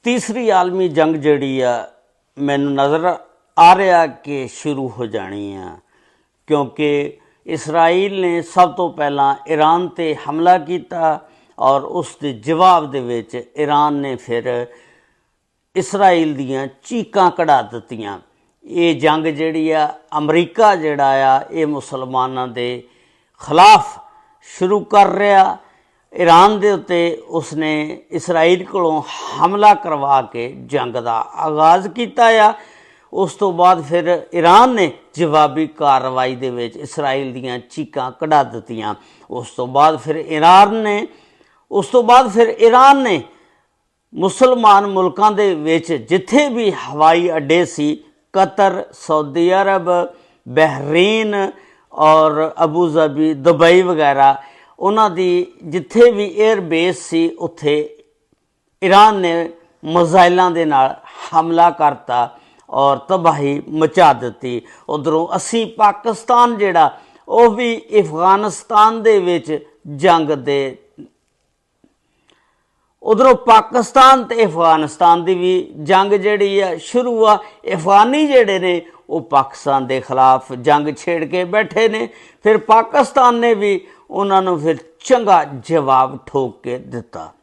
तीसरी आलमी जंग जिहड़ी आ मैनूं नज़र आ रहा कि शुरू हो जानी आ, क्योंकि इसराइल ने सब तो पहला ईरान ते हमला किया और उस दे जवाब दे विच ईरान ने फिर इसराइल दियां चीकां कढ़ा दित्तियां। ये जंग जिहड़ी आ अमरीका जिहड़ा आ ये मुसलमानां दे खिलाफ शुरू कर रहा। ईरान दे उत्ते उसने इसराइल कोलों हमला करवा के जंग का आगाज़ किया। उस तो बाद फिर ईरान ने जवाबी कार्रवाई दे विच इसराइल दियां चीकां कढ़ा दित्तियां। उस तो बाद फिर ईरान ने मुसलमान मुल्कां दे विच जिथे भी हवाई अड्डे सी, कतर, सऊदी अरब, बहरीन और अबू धाबी, दुबई वगैरह, उन्हां दी जिथे भी एयर बेस सी उत्थे ईरान ने मिसाइलों के नाल हमला करता और तबाही मचा दी। उधरों असी पाकिस्तान जिहड़ा वो भी अफगानिस्तान दे विच जंग दे, उधरों पाकिस्तान ते अफगानिस्तान की भी जंग जिहड़ी आ शुरू आ। अफगानी जिहड़े ने वो पाकिस्तान के खिलाफ जंग छेड़ के बैठे ने, फिर पाकिस्तान ने भी उन्होंने फिर चंगा जवाब ठोक के दिता।